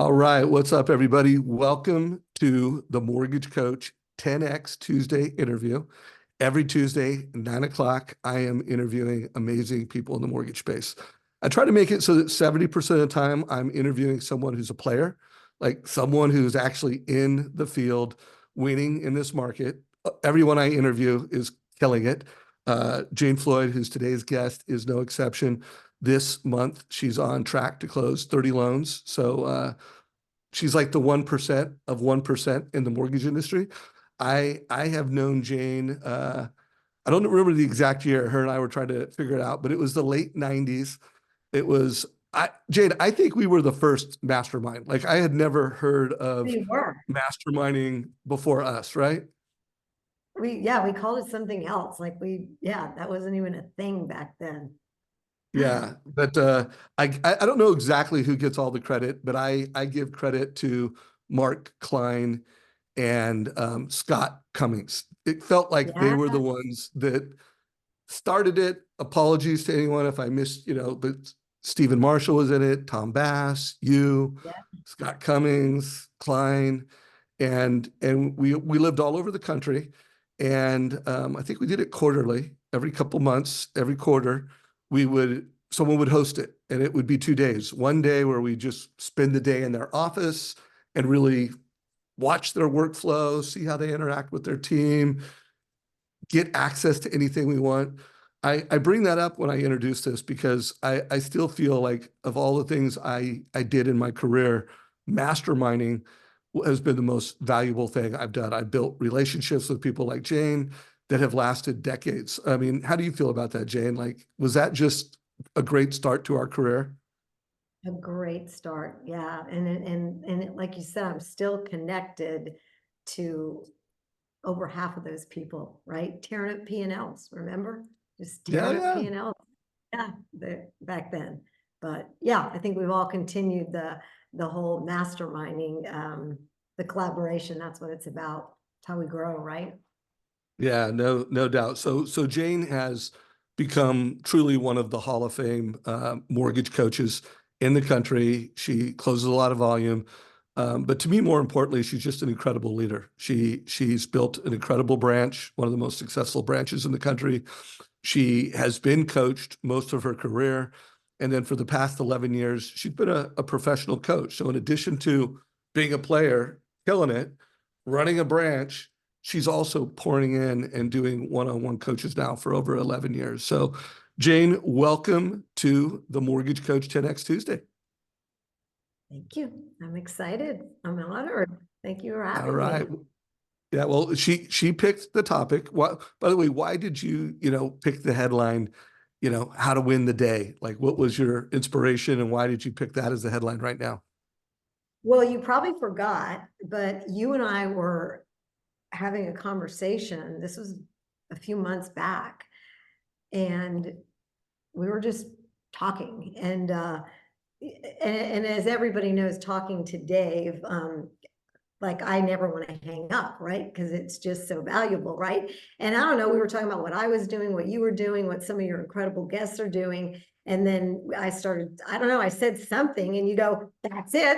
All right, what's up, everybody? Welcome to the Mortgage Coach 10X Tuesday interview. Every Tuesday, 9 o'clock, I am interviewing amazing people in the mortgage space. I try to make it so that 70% of the time I'm interviewing someone who's a player, like someone who's actually in the field, winning in this market. Everyone I interview is killing it. Jane Floyd, who's today's guest, is no exception. This month, she's on track to close 30 loans. So she's like the 1% of 1% in the mortgage industry. I have known Jane. I don't remember the exact year. Her and I were trying to figure it out, but it was the late 90s. It was Jane, I think we were the first mastermind. Like I had never heard of We were. masterminding before us, right? We called it something else. That wasn't even a thing back then. Yeah, but I don't know exactly who gets all the credit, but I give credit to Mark Klein and Scott Cummings. It felt like they Yeah, were the ones that started it. Apologies to anyone if I missed, but Stephen Marshall was in it, Tom Bass, yeah. Scott Cummings, Klein, and we lived all over the country, and I think we did it quarterly, every couple months, every quarter. Someone would host it, and it would be 2 days. One day where we just spend the day in their office and really watch their workflow, see how they interact with their team, get access to anything we want. I bring that up when I introduce this because I still feel like of all the things I did in my career, masterminding has been the most valuable thing I've done. I built relationships with people like Jane that have lasted decades. I mean, how do you feel about that, Jane? Like, was that just a great start to our career? A great start. Yeah. Like you said, I'm still connected to over half of those people, right? Tearing up P&Ls, remember? Just Yeah, tearing up yeah. P&Ls. Yeah, back then. But yeah, I think we've all continued the whole masterminding, the collaboration. That's what it's about. It's how we grow, right? Yeah, no doubt. So Jane has become truly one of the Hall of Fame mortgage coaches in the country. She closes a lot of volume. But to me, more importantly, she's just an incredible leader. She's built an incredible branch, one of the most successful branches in the country. She has been coached most of her career. And then for the past 11 years, she's been a professional coach. So in addition to being a player, killing it, running a branch, she's also pouring in and doing one-on-one coaches now for over 11 years. So Jane, welcome to the Mortgage Coach 10X Tuesday. Thank you. I'm excited. I'm honored. Thank you for having All right. me. Yeah, well, she picked the topic. What, by the way, why did you, pick the headline, how to win the day? Like, what was your inspiration and why did you pick that as the headline right now? Well, you probably forgot, but you and I were having a conversation. This was a few months back, and we were just talking. And as everybody knows, talking to Dave, like I never want to hang up, right? Because it's just so valuable, right? And I don't know, we were talking about what I was doing, what you were doing, what some of your incredible guests are doing. And then I started, I don't know, I said something and you go, that's it.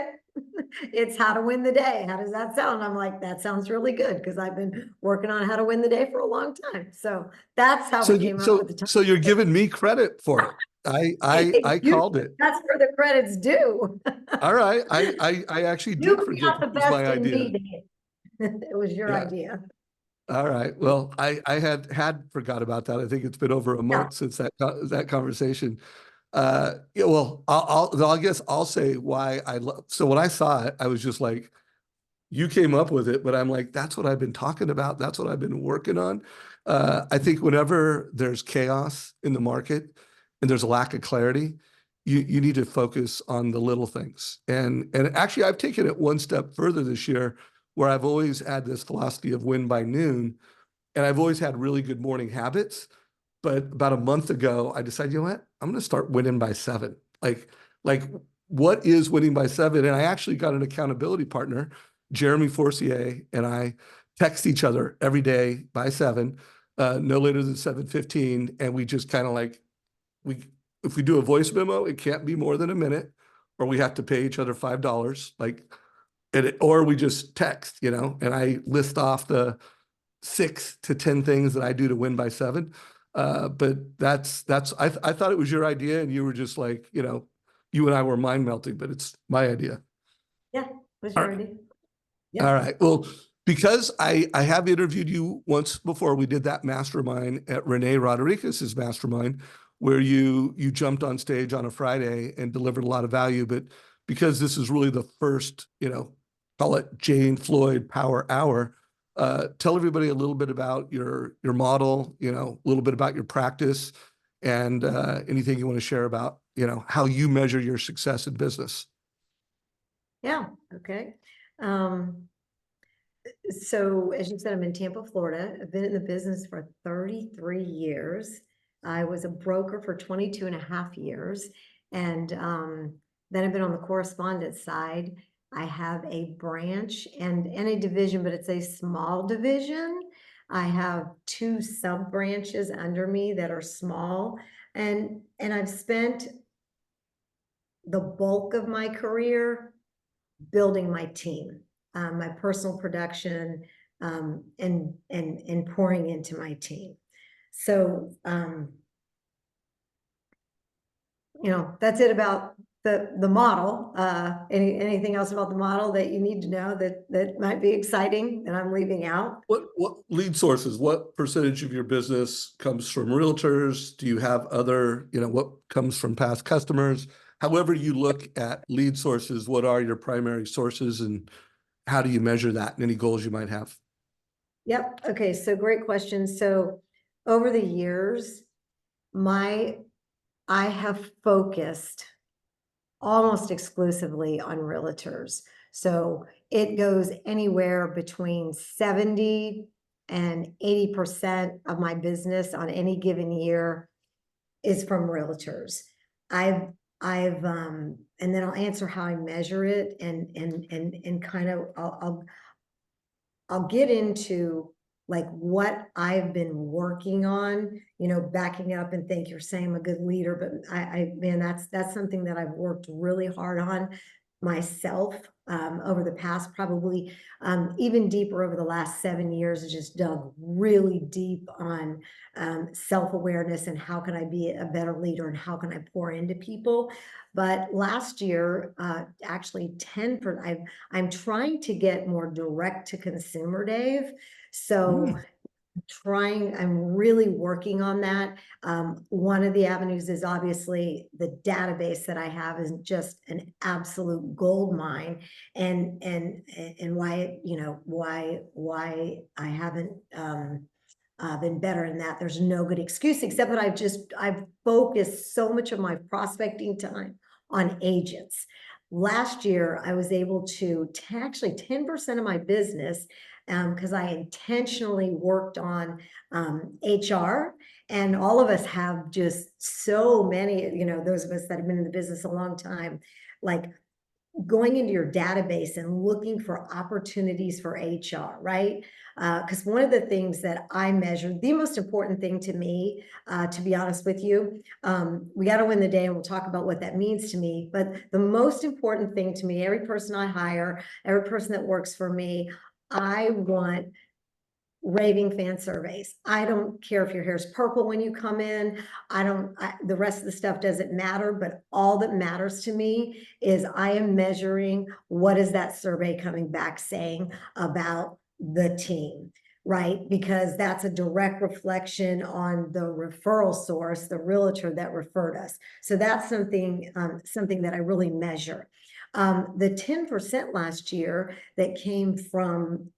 It's how to win the day. How does that sound? I'm like, that sounds really good because I've been working on how to win the day for a long time. So that's how we So, came up with so, the so you're topic. giving me credit for it. I called it. That's where the credit's due. All right. I actually You did forget got it the was my best in idea. me, Dave. It was your Yeah. idea. All right. Well, I had forgot about that. I think it's been over a Yeah. month since that conversation. Yeah, well, I guess I'll say why I love. So when I saw it, I was just like, you came up with it, but I'm like, that's what I've been talking about. That's what I've been working on. I think whenever there's chaos in the market and there's a lack of clarity, you need to focus on the little things. And actually, I've taken it one step further this year, where I've always had this philosophy of win by noon, and I've always had really good morning habits. But about a month ago, I decided, you know what? I'm going to start winning by 7. Like what is winning by 7? And I actually got an accountability partner, Jeremy Forcier, and I text each other every day by 7, no later than 7:15, and we just kind of like if we do a voice memo, it can't be more than a minute, or we have to pay each other $5, like, or we just text, and I list off the 6 to 10 things that I do to win by 7. But I thought it was your idea, and you were just like, you and I were mind melting, but it's my idea. Yeah, it was All your right. idea. All right. Well, because I have interviewed you once before, we did that mastermind at Renee Rodriguez's mastermind, where you jumped on stage on a Friday and delivered a lot of value. But because this is really the first, call it Jane Floyd Power Hour, tell everybody a little bit about your model, a little bit about your practice, and anything you want to share about, how you measure your success in business. Yeah. Okay. So as you said, I'm in Tampa, Florida. I've been in the business for 33 years. I was a broker for 22 and a half years. And then I've been on the correspondent side. I have a branch and a division, but it's a small division. I have 2 sub branches under me that are small. And I've spent the bulk of my career building my team, my personal production, and pouring into my team. So, that's it about the model. Anything else about the model that you need to know that might be exciting that I'm leaving out? What lead sources? What percentage of your business comes from realtors? Do you have other, what comes from past customers? However you look at lead sources, what are your primary sources, and how do you measure that, and any goals you might have? Yep. Okay. So great question. So over the years, I have focused almost exclusively on realtors. So it goes anywhere between 70 and 80% of my business on any given year is from realtors. And then I'll answer how I measure it, and kind of I'll get into like what I've been working on, backing up, and think you're saying I'm a good leader, but man, that's something that I've worked really hard on myself over the past, probably even deeper over the last 7 years, just dug really deep on self-awareness and how can I be a better leader and how can I pour into people. But last year, actually I'm trying to get more direct to consumer, Dave. So I'm really working on that. One of the avenues is obviously the database that I have is just an absolute gold mine, and why, why I haven't been better in that. There's no good excuse, except that I've focused so much of my prospecting time on agents. Last year, I was able to actually 10% of my business, because I intentionally worked on HR, and all of us have just so many, those of us that have been in the business a long time, like going into your database and looking for opportunities for HR, right? Because one of the things that I measure, the most important thing to me, to be honest with you, we got to win the day, and we'll talk about what that means to me. But the most important thing to me, every person I hire, every person that works for me, I want raving fan surveys. I don't care if your hair's purple when you come in. The rest of the stuff doesn't matter, but all that matters to me is I am measuring what is that survey coming back saying about the team, right? Because that's a direct reflection on the referral source, the realtor that referred us. So that's something that I really measure. The 10% last year that came from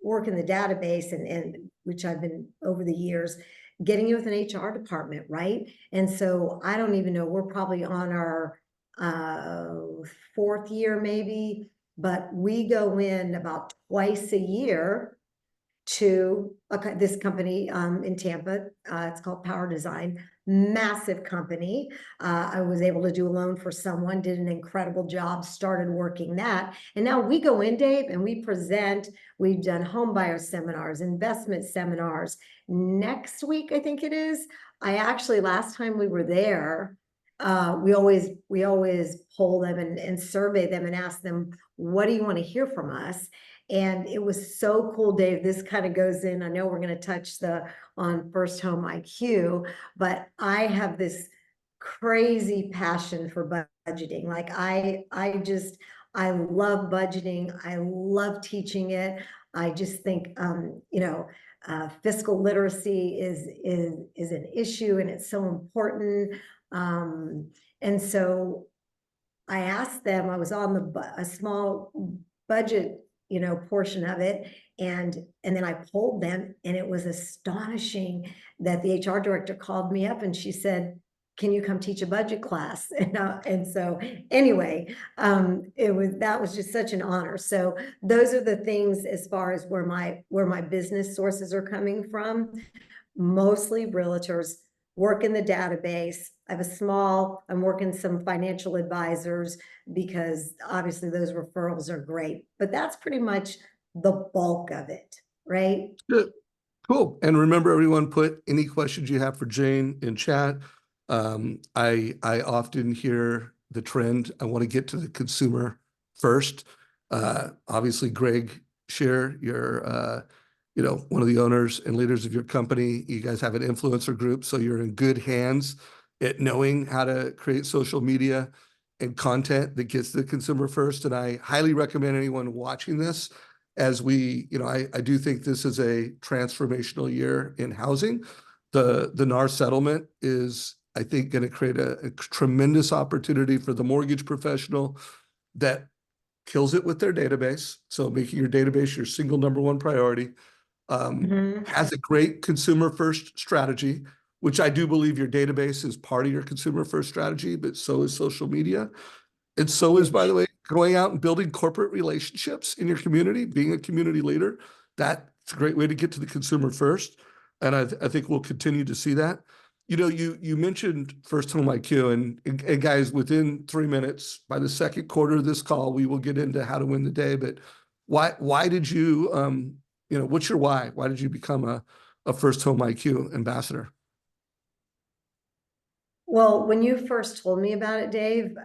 work in the database, and which I've been over the years getting you with an HR department, right? And so I don't even know, we're probably on our 4th year maybe, but we go in about twice a year to this company in Tampa. It's called Power Design, massive company. I was able to do a loan for someone, did an incredible job, started working that. And now we go in, Dave, and we present. We've done home buyer seminars, investment seminars. Next week, I think it is. Last time we were there, we always poll them and survey them and ask them, what do you want to hear from us? And it was so cool, Dave. This kind of goes in, I know we're going to touch on first home IQ, but I have this crazy passion for budgeting. Like I love budgeting. I love teaching it. I just think, fiscal literacy is an issue, and it's so important. And so I asked them, I was on a small budget, portion of it. And then I polled them, and it was astonishing that the HR director called me up and she said, can you come teach a budget class? And so anyway, that was just such an honor. So those are the things as far as where my business sources are coming from. Mostly realtors, work in the database. I'm working some financial advisors because obviously those referrals are great, but that's pretty much the bulk of it, right? Good. Cool. And remember, everyone, put any questions you have for Jane in chat. I often hear the trend, I want to get to the consumer first. Obviously, Greg Shear, you're one of the owners and leaders of your company. You guys have an influencer group, so you're in good hands at knowing how to create social media and content that gets the consumer first. And I highly recommend anyone watching this, as I do think this is a transformational year in housing. The NAR settlement is, I think, going to create a tremendous opportunity for the mortgage professional that kills it with their database. So making your database your single number one priority. Has a great consumer first strategy, which I do believe your database is part of your consumer first strategy, but so is social media. And so is, by the way, going out and building corporate relationships in your community, being a community leader. That's a great way to get to the consumer first. And I think we'll continue to see that. You mentioned first home IQ, and guys, within 3 minutes, by the second quarter of this call, we will get into how to win the day. But why did you, what's your why? Why did you become a first home IQ ambassador? Well, when you first told me about it, Dave,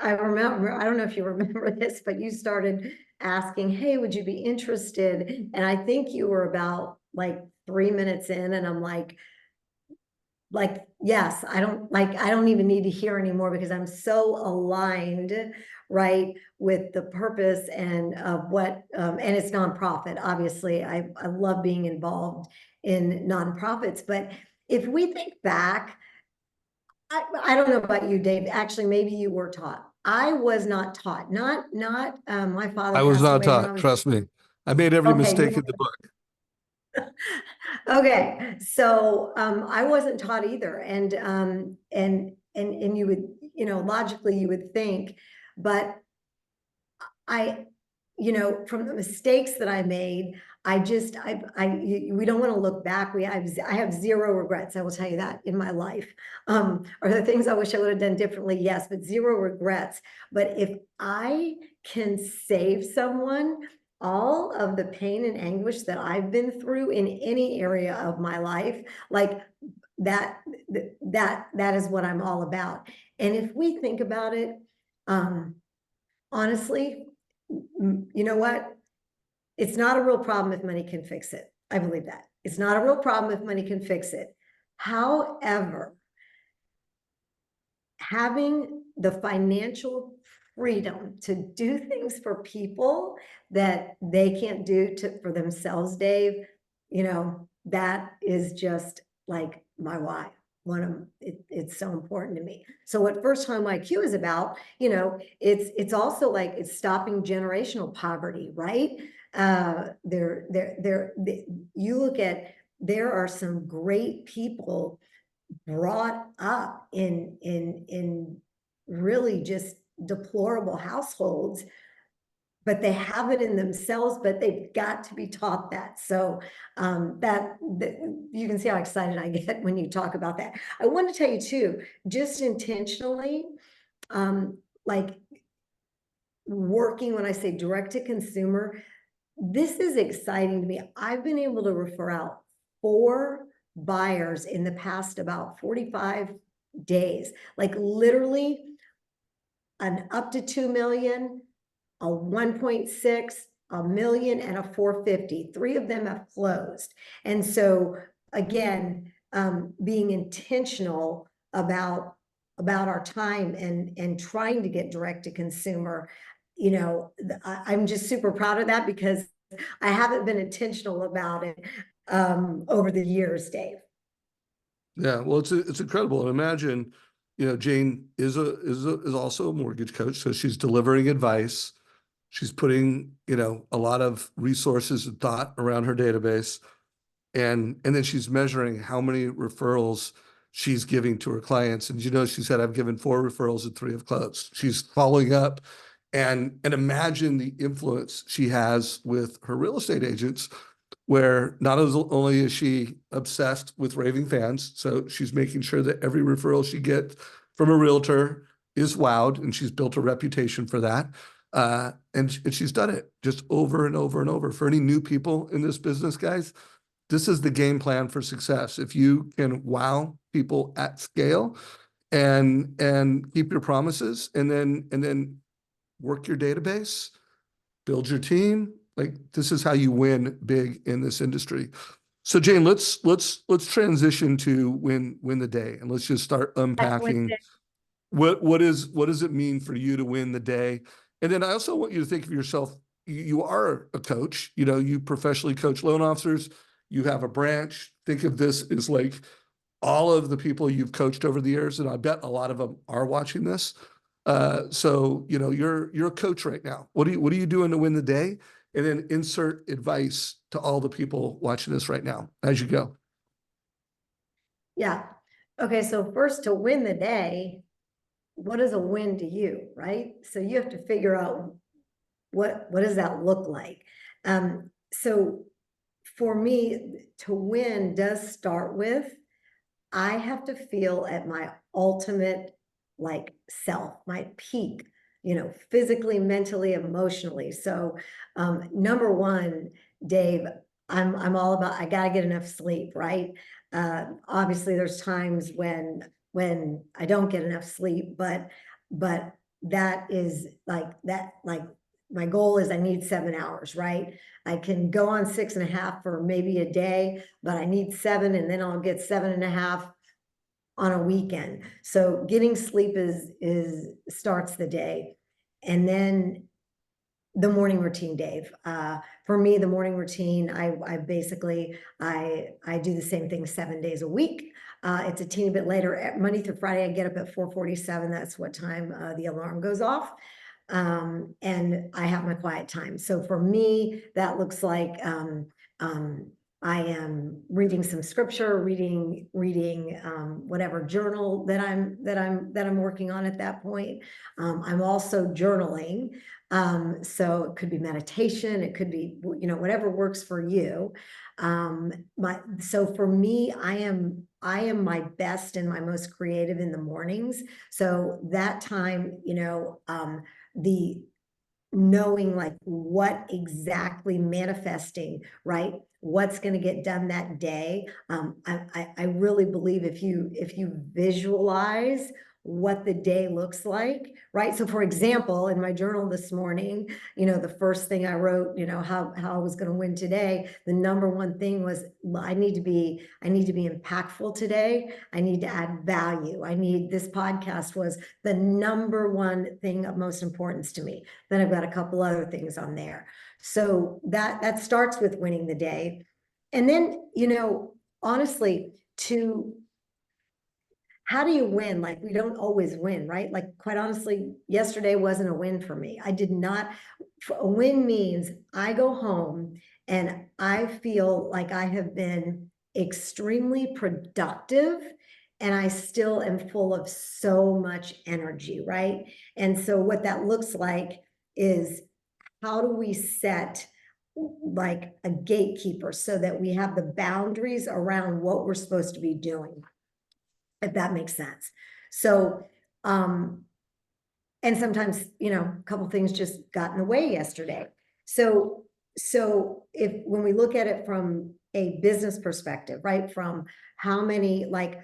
I remember, I don't know if you remember this, but you started asking, hey, would you be interested? And I think you were about like 3 minutes in, and I'm like, yes, I don't even need to hear anymore because I'm so aligned, right, with the purpose and of what, and it's nonprofit. Obviously, I love being involved in nonprofits, but if we think back, I don't know about you, Dave. Actually, maybe you were taught. I was not taught. Not my father I was passed not away when I taught, was trust me. I made every okay. mistake in the book. Okay, so I wasn't taught either, and you would, logically you would think, but from the mistakes that I made, we don't want to look back. I have zero regrets. I will tell you that in my life. Are there things I wish I would have done differently? Yes, but zero regrets. But if I can save someone all of the pain and anguish that I've been through in any area of my life, like that is what I'm all about. And if we think about it, honestly, you know what? It's not a real problem if money can fix it. I believe that. It's not a real problem if money can fix it. However, having the financial freedom to do things for people that they can't do for themselves, Dave, that is just like my why. It's so important to me. So what First Home IQ is about, it's also like it's stopping generational poverty, right? You look at, there are some great people brought up in really just deplorable households, but they have it in themselves, but they've got to be taught that. So that you can see how excited I get when you talk about that. I want to tell you too, just intentionally, like working, when I say direct to consumer, this is exciting to me. I've been able to refer out 4 buyers in the past about 45 days, like literally an up to 2 million, a 1.6, a million, and a 450. 3 of them have closed. And so again, being intentional about our time and trying to get direct to consumer, you know, I'm just super proud of that because I haven't been intentional about it over the years, Dave. Yeah, well, it's incredible. And imagine, Jane is also a mortgage coach, so she's delivering advice. She's putting, a lot of resources and thought around her database, and then she's measuring how many referrals she's giving to her clients. And she said, I've given 4 referrals and 3 have closed. She's following up, and imagine the influence she has with her real estate agents, where not only is she obsessed with raving fans, so she's making sure that every referral she gets from a realtor is wowed, and she's built a reputation for that. And she's done it just over and over and over. For any new people in this business, guys, this is the game plan for success. If you can wow people at scale and keep your promises, and then work your database, build your team. Like, this is how you win big in this industry. So Jane, let's transition to win the day, and let's just start unpacking what does it mean for you to win the day. And then I also want you to think of yourself, you are a coach, you professionally coach loan officers, you have a branch. Think of this as like all of the people you've coached over the years, and I bet a lot of them are watching this. So you're a coach right now. What are you doing to win the day? And then insert advice to all the people watching this right now as you go. Yeah. Okay. So first, to win the day, what is a win to you, right? So you have to figure out what does that look like. So for me, to win does start with, I have to feel at my ultimate like self, my peak, physically, mentally, emotionally. So number one, Dave, I'm all about, I gotta get enough sleep, right? Obviously there's times when I don't get enough sleep, but that is like my goal is I need 7 hours, right? I can go on 6.5 for maybe a day, but I need 7, and then I'll get 7.5 on a weekend. So getting sleep is starts the day. And then the morning routine, Dave. For me, the morning routine, I basically, I do the same thing 7 days a week. It's a teeny bit later. Monday through Friday, I get up at 4:47. That's what time the alarm goes off. And I have my quiet time. So for me, that looks like I am reading some scripture, reading whatever journal that I'm working on at that point. I'm also journaling. So it could be meditation, it could be, whatever works for you. So for me, I am my best and my most creative in the mornings. So that time, the knowing like what exactly manifesting, right? What's going to get done that day. I really believe if you visualize what the day looks like, right? So for example, in my journal this morning, the first thing I wrote, how I was going to win today, the number one thing was I need to be impactful today. I need to add value. This podcast was the number one thing of most importance to me. Then I've got a couple other things on there. So that starts with winning the day. And then, honestly, how do you win? Like, we don't always win, right? Like, quite honestly, yesterday wasn't a win for me. I did not. A win means I go home and I feel like I have been extremely productive, and I still am full of so much energy, right? And so what that looks like is, how do we set like a gatekeeper so that we have the boundaries around what we're supposed to be doing, if that makes sense. So, and sometimes, a couple things just got in the way yesterday. So when we look at it from a business perspective, right? From how many, like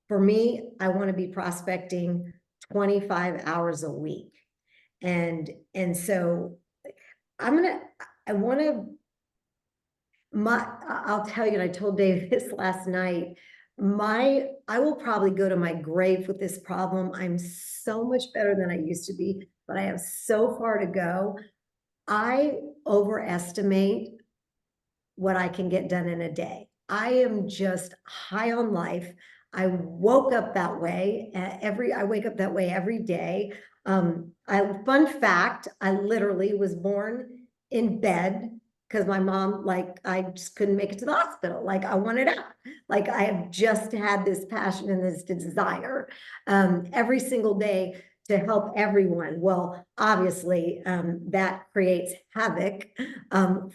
for me, I want to be prospecting 25 hours a week. And so I want to, I'll tell you, and I told Dave this last night, I will probably go to my grave with this problem. I'm so much better than I used to be, but I have so far to go. I overestimate what I can get done in a day. I am just high on life. I woke up that way I wake up that way every day. Fun fact, I literally was born in bed because my mom, like, I just couldn't make it to the hospital. Like, I wanted out. Like, I have just had this passion and this desire every single day to help everyone. Well, obviously, that creates havoc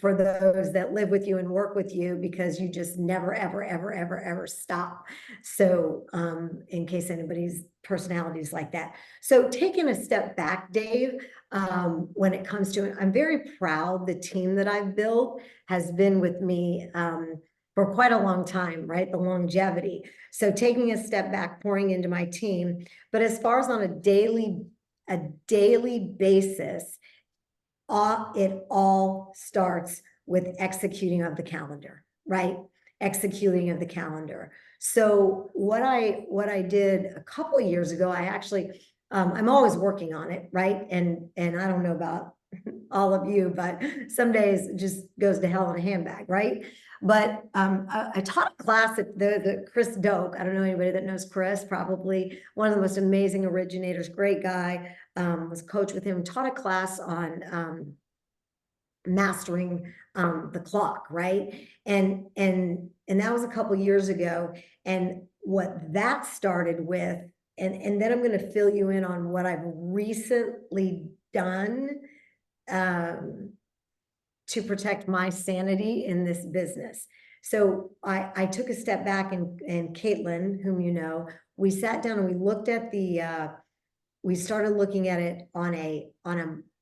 for those that live with you and work with you, because you just never, ever, ever, ever, ever stop. So in case anybody's personality is like that. So taking a step back, Dave, when it comes to it, I'm very proud the team that I've built has been with me for quite a long time, right? The longevity. So taking a step back, pouring into my team. But as far as on a daily basis, it all starts with executing of the calendar, right? Executing of the calendar. So what I did a couple of years ago, I actually, I'm always working on it, right? And I don't know about all of you, but some days it just goes to hell in a handbag, right? But I taught a class at the Chris Doak. I don't know anybody that knows Chris, probably one of the most amazing originators, great guy. Was coach with him, taught a class on mastering the clock, right? And that was a couple years ago. And what that started with, and then I'm going to fill you in on what I've recently done to protect my sanity in this business. So I took a step back, and Caitlin, whom you know, we sat down and we looked at we started looking at it on a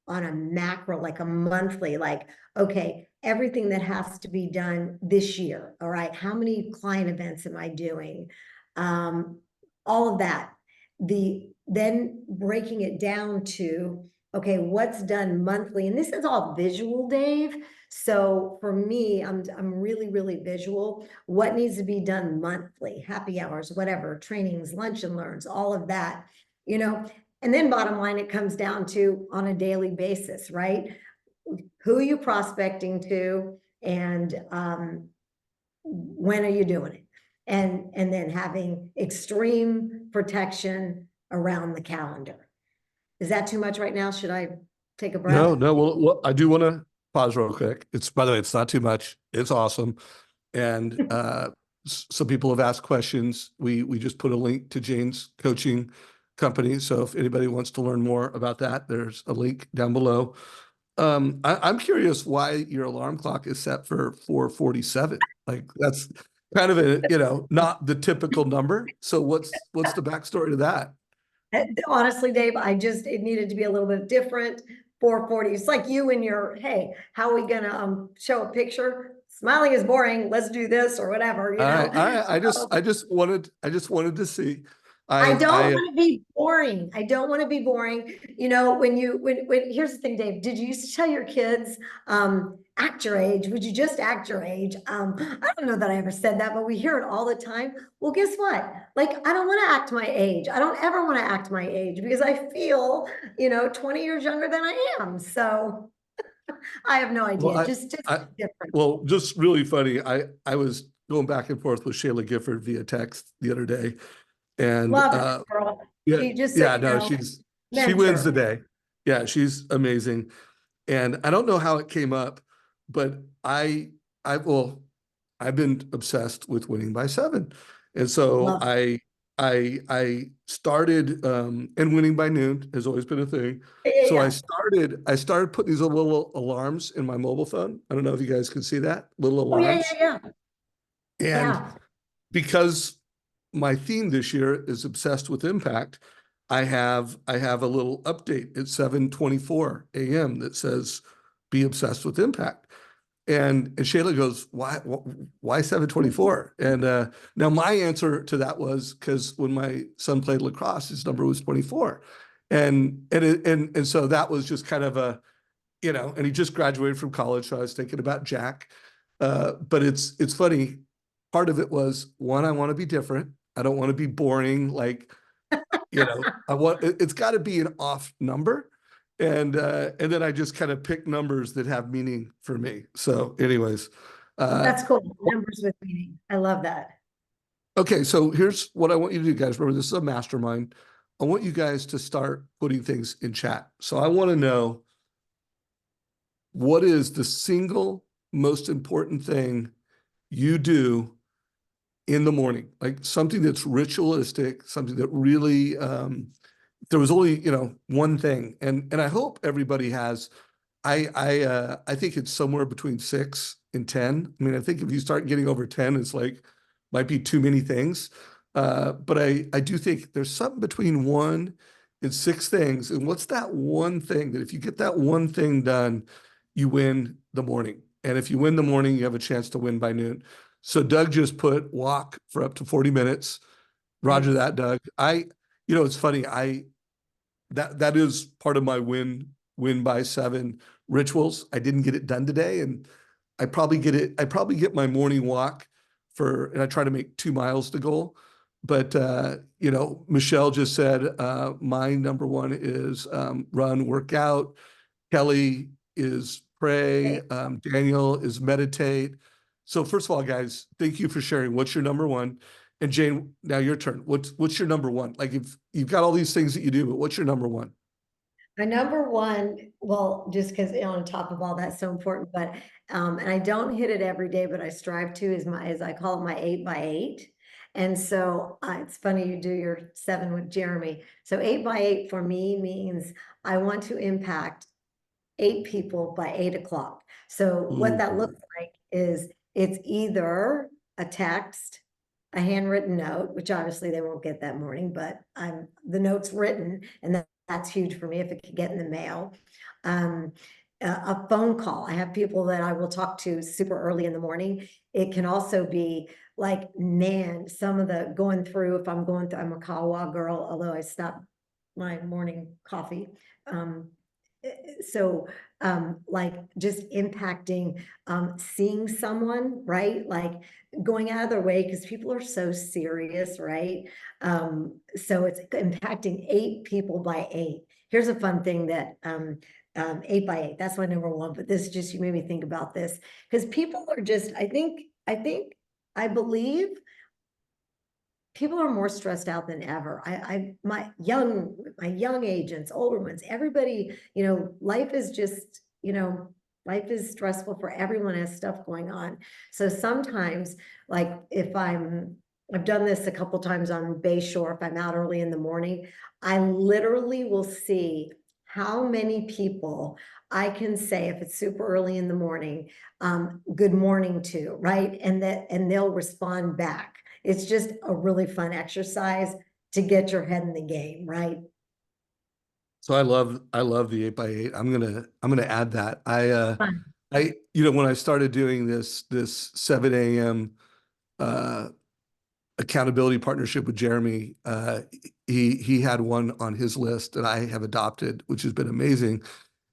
macro, like a monthly, like, okay, everything that has to be done this year. All right. How many client events am I doing? All of that. Then breaking it down to, okay, what's done monthly? And this is all visual, Dave. So for me, I'm really, really visual. What needs to be done monthly, happy hours, whatever, trainings, lunch and learns, all of that, you know. And then bottom line, it comes down to on a daily basis, right? Who are you prospecting to, and when are you doing it? And then having extreme protection around the calendar. Is that too much right now? Should I take a breath? No. Well, I do want to pause real quick. By the way, it's not too much. It's awesome. And some people have asked questions. We just put a link to Jane's coaching company. So if anybody wants to learn more about that, there's a link down below. I'm curious why your alarm clock is set for 4:47. Like, that's kind of not the typical number. So what's the backstory to that? Honestly, Dave, it needed to be a little bit different. 4:40. It's like you and your, hey, how are we gonna show a picture? Smiling is boring. Let's do this or whatever, you know. I just wanted to see. I don't want to be boring. I don't want to be boring. You know, when here's the thing, Dave, did you used to tell your kids, act your age? Would you just act your age? I don't know that I ever said that, but we hear it all the time. Well, guess what? Like, I don't want to act my age. I don't ever want to act my age because I feel, 20 years younger than I am. So I have no idea. Well, Just different. well, just really funny. I was going back and forth with Shayla Gifford via text the other day. And Love it, girl. She wins the day. Yeah, she's amazing. And I don't know how it came up, but I've been obsessed with winning by 7. And so I started and winning by noon has always been a thing. So I started putting these little alarms in my mobile phone. I don't know if you guys can see that, little alarms. Yeah. And because my theme this year is obsessed with impact, I have a little update at 7:24 a.m. that says be obsessed with impact. And Shayla goes, why 724? And now my answer to that was because when my son played lacrosse, his number was 24. And so that was just kind of a, and he just graduated from college. So I was thinking about Jack. But it's funny. Part of it was one, I want to be different. I don't want to be boring. Like, it's got to be an off number. And then I just kind of pick numbers that have meaning for me. So anyways, That's cool. Numbers with meaning. I love that. okay. So here's what I want you to do, guys. Remember, this is a mastermind. I want you guys to start putting things in chat. So I want to know, what is the single most important thing you do in the morning? Like something that's ritualistic, something that really, there was only, one thing. And I hope everybody has, I think it's somewhere between 6 and 10. I mean, I think if you start getting over 10, it's like, might be too many things. But I do think there's something between 1 and 6 things. And what's that one thing that if you get that one thing done, you win the morning? And if you win the morning, you have a chance to win by noon. So Doug just put walk for up to 40 minutes. Roger that, Doug. It's funny. That is part of my win by 7 rituals. I didn't get it done today, and I probably get my morning walk and I try to make 2 miles to goal. But Michelle just said my number one is run, workout. Kelly is pray. Daniel is meditate. So first of all, guys, thank you for sharing. What's your number one? And Jane, now your turn. What's your number one? Like, if you've got all these things that you do, but what's your number one? My number one, well, just because on top of all that's so important, but and I don't hit it every day, but I strive to, as I call it, my 8x8. And so it's funny you do your 7 with Jeremy. So 8x8 for me means I want to impact 8 people by 8 o'clock. So what that looks like is it's either a text, a handwritten note, which obviously they won't get that morning, but the note's written, and that's huge for me if it could get in the mail. A phone call. I have people that I will talk to super early in the morning. It can also be like, man, some of the going through, if I'm going through, I'm a Kawa girl, although I stopped my morning coffee. So like just impacting, seeing someone, right? Like going out of their way, because people are so serious, right? So it's impacting 8 people by 8. Here's a fun thing that 8x8, that's my number one, but this just, you made me think about this, because people are just, I believe people are more stressed out than ever. My young agents, older ones, everybody, life is just, life is stressful for everyone, has stuff going on. So sometimes, like if I've done this a couple times on Bayshore, if I'm out early in the morning, I literally will see how many people I can say, if it's super early in the morning, good morning to, right? And they'll respond back. It's just a really fun exercise to get your head in the game, right? So I love the 8x8. I'm gonna add that. Fun. When I started doing this 7 a.m. Accountability partnership with Jeremy, he had one on his list that I have adopted, which has been amazing.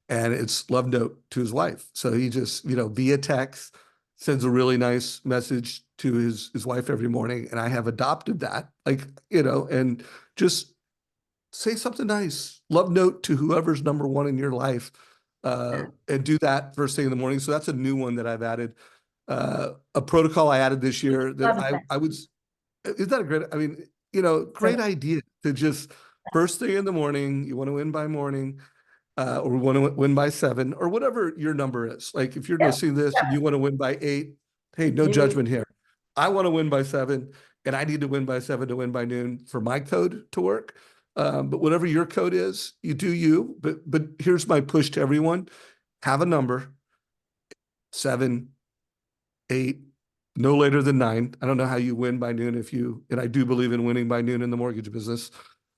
And it's love note to his wife. So he just, via text, sends a really nice message to his wife every morning. And I have adopted that, and just say something nice. Love note to whoever's number one in your life, and do that first thing in the morning. So that's a new one that I've added. A protocol I added this year that I would, is that a great, I mean, great idea to just first thing in the morning, you want to win by morning. Or we want to win by 7, or whatever your number is. Like if you're listening to this and you want to win by 8, hey, no judgment here. I want to win by 7, and I need to win by 7 to win by noon for my code to work. But whatever your code is, you do you. But here's my push to everyone: have a number, 7, 8, no later than 9. I don't know how you win by noon and I do believe in winning by noon in the mortgage business.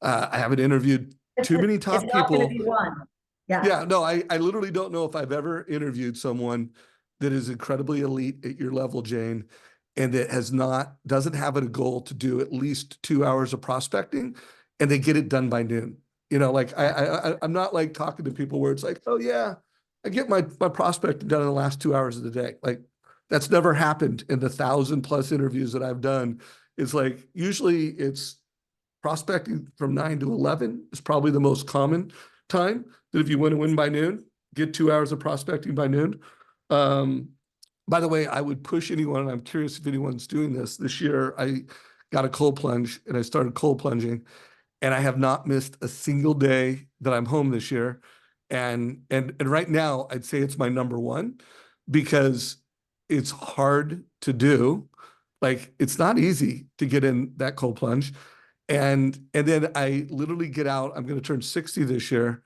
I haven't interviewed too many top it's not going to people. be one. Yeah. Yeah, no, I literally don't know if I've ever interviewed someone that is incredibly elite at your level, Jane, and that doesn't have a goal to do at least 2 hours of prospecting, and they get it done by noon. Like I'm not like talking to people where it's like, oh yeah, I get my prospecting done in the last 2 hours of the day. Like that's never happened in the 1,000+ interviews that I've done. It's like usually it's prospecting from 9 to 11 is probably the most common time that if you want to win by noon, get 2 hours of prospecting by noon. Um, by the way, I would push anyone, and I'm curious if anyone's doing this year. I got a cold plunge and I started cold plunging, and I have not missed a single day that I'm home this year. And right now, I'd say it's my number one because it's hard to do. Like it's not easy to get in that cold plunge. And then I literally get out. I'm going to turn 60 this year,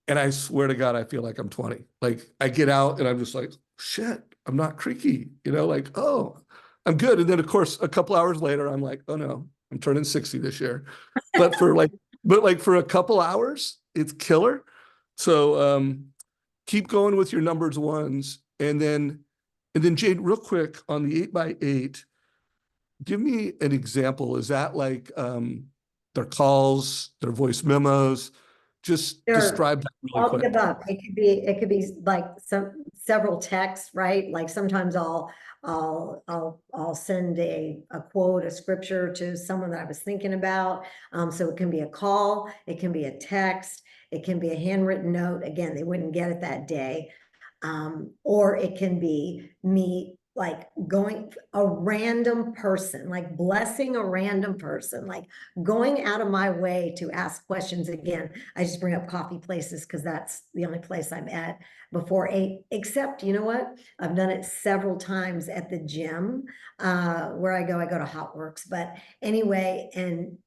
and I swear to God, I feel like I'm 20. Like I get out and I'm just like, shit, I'm not creaky, like, oh, I'm good. And then of course, a couple hours later, I'm like, oh no, I'm turning 60 this year. But for a couple hours, it's killer. So keep going with your numbers ones. And then Jade, real quick on the 8x8, give me an example. Is that like their calls, their voice memos? Just Sure. describe that really All the quick. above. It could be like several texts, right? Like sometimes I'll send a quote, a scripture to someone that I was thinking about. So it can be a call, it can be a text, it can be a handwritten note. Again, they wouldn't get it that day. Or it can be me like going a random person, like blessing a random person, like going out of my way to ask questions. Again, I just bring up coffee places because that's the only place I'm at before 8, except you know what? I've done it several times at the gym where I go to Hot Works. But anyway, and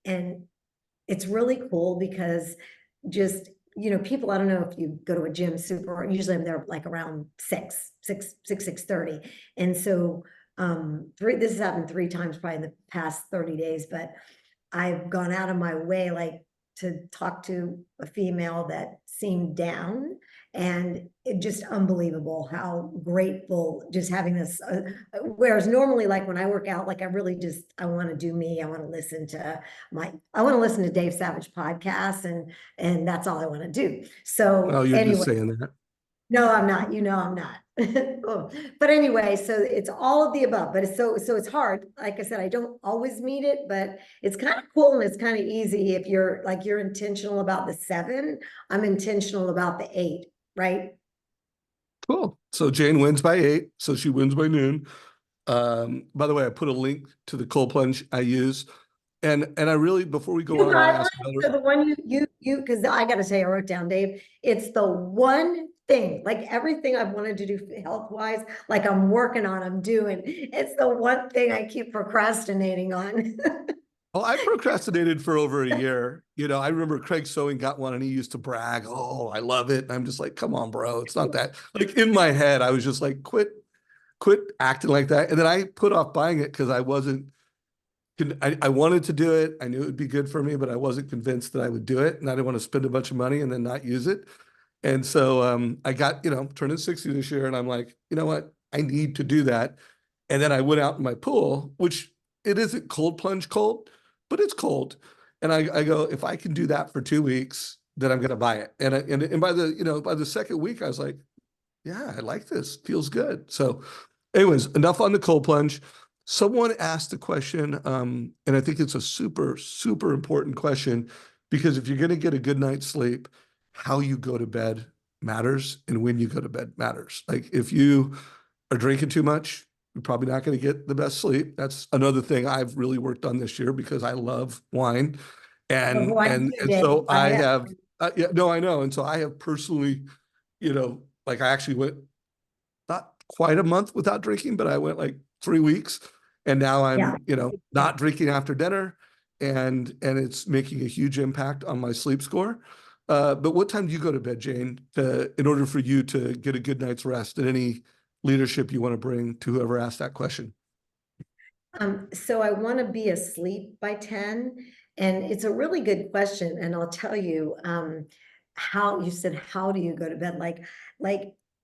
it's really cool because just people, I don't know if you go to a gym super, usually I'm there like around 6:30. And so this has happened 3 times probably in the past 30 days, but I've gone out of my way like to talk to a female that seemed down, and it just unbelievable how grateful just having this whereas normally like when I work out, like I want to do me. I want to listen to Dave Savage podcasts, and that's all I want to do. Oh, So you're just anyway, saying that. no, I'm not. I'm not. Oh, but anyway, so it's all of the above, but it's hard. Like I said, I don't always meet it, but it's kind of cool and it's kind of easy if you're intentional about the 7. I'm intentional about the 8, right? Cool. So Jane wins by 8. So she wins by noon. By the way, I put a link to the cold plunge I use. And I really, before we go You on, I'll got ask one. another. So the one because I got to say, I wrote down, Dave, it's the one thing, like everything I've wanted to do health wise, like I'm working on, I'm doing. It's the one thing I keep procrastinating on. Oh, I procrastinated for over a year. I remember Craig Sewing got one and he used to brag, oh, I love it. And I'm just like, come on, bro. It's not that. Like in my head, I was just like, quit acting like that. And then I put off buying it because I wanted to do it. I knew it would be good for me, but I wasn't convinced that I would do it. And I didn't want to spend a bunch of money and then not use it. And so I got, turning 60 this year, and I'm like, you know what? I need to do that. And then I went out in my pool, which it isn't cold plunge cold, but it's cold. And I go, if I can do that for 2 weeks, then I'm going to buy it. And by the second week, I was like, yeah, I like this. Feels good. So, anyways, enough on the cold plunge. Someone asked a question, and I think it's a super, super important question because if you're going to get a good night's sleep, how you go to bed matters, and when you go to bed matters. Like if you are drinking too much, you're probably not going to get the best sleep. That's another thing I've really worked on this year because I love wine, Of and one and and day, so I I have, yeah, no, I know, and so I have personally, like I actually went not quite a month without drinking, but I went like 3 weeks, and now yeah. I'm, not drinking after dinner, and it's making a huge impact on my sleep score. But what time do you go to bed, Jane, in order for you to get a good night's rest? And any leadership you want to bring to whoever asked that question? So I want to be asleep by 10, and it's a really good question. And I'll tell you, how you said, how do you go to bed? Like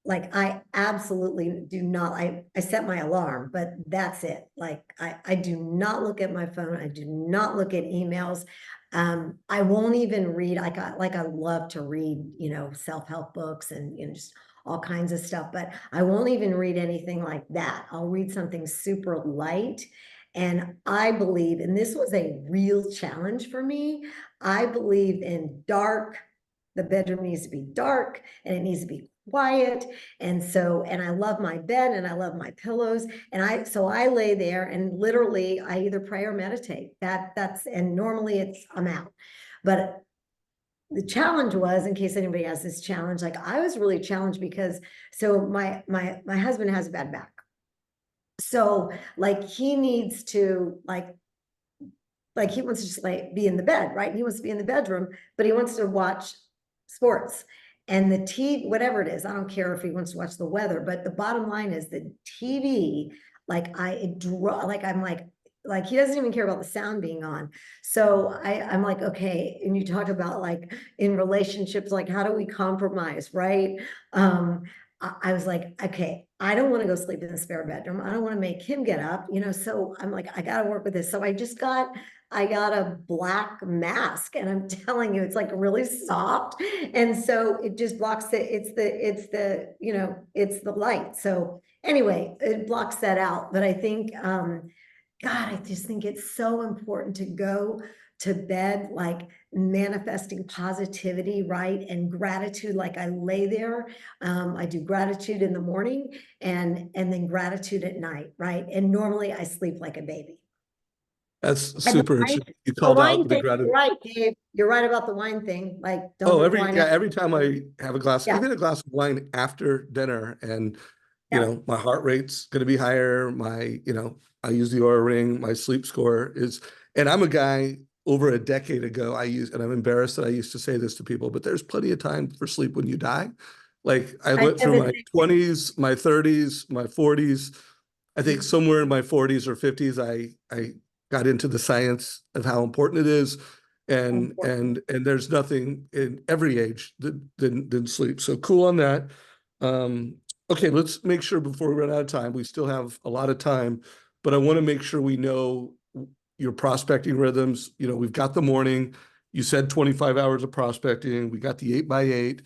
like I absolutely do not, I set my alarm, but that's it. Like I do not look at my phone. I do not look at emails. I won't even read, like I love to read, you know, self-help books and, you know, just all kinds of stuff, but I won't even read anything like that. I'll read something super light. And I believe, and this was a real challenge for me, I believe in dark. The bedroom needs to be dark and it needs to be quiet. And so, and I love my bed and I love my pillows. And so I lay there and literally I either pray or meditate. And normally I'm out. But the challenge was, in case anybody has this challenge, like I was really challenged because, so my husband has a bad back. So like he needs to like he wants to just be in the bed, right? He wants to be in the bedroom, but he wants to watch sports and the TV, whatever it is. I don't care if he wants to watch the weather, but the bottom line is the TV, like I'm like he doesn't even care about the sound being on. So I'm like, okay. And you talk about like in relationships, like how do we compromise, right? I was like, okay, I don't want to go sleep in the spare bedroom. I don't want to make him get up, you know. So I'm like, I got to work with this. So I got a black mask and I'm telling you, it's like really soft. And so it just blocks you know, it's the light. So anyway, it blocks that out. But I think, God, I just think it's so important to go to bed, like manifesting positivity, right? And gratitude. Like I lay there, I do gratitude in the morning and then gratitude at night, right? And normally I sleep like a baby. That's And super interesting. You the called wine out the thing, you're gratitude. right, Dave. You're right about the wine thing. Like, don't Oh, drink wine. every time I have a glass, Yeah, even a glass of wine after dinner, and yeah. my heart rate's going to be higher. I use the Aura Ring. My sleep score is, and I'm a guy over a decade ago. And I'm embarrassed that I used to say this to people, but there's plenty of time for sleep when you die. Like I I went said through the my same thing. 20s, my 30s, my 40s. I think Mhm. somewhere in my 40s or 50s, I got into the science of how important it is, and Important. and there's nothing in every age than sleep. So cool on that. Okay, let's make sure before we run out of time, we still have a lot of time, but I want to make sure we know your prospecting rhythms. We've got the morning. You said 25 hours of prospecting. We got the 8x8.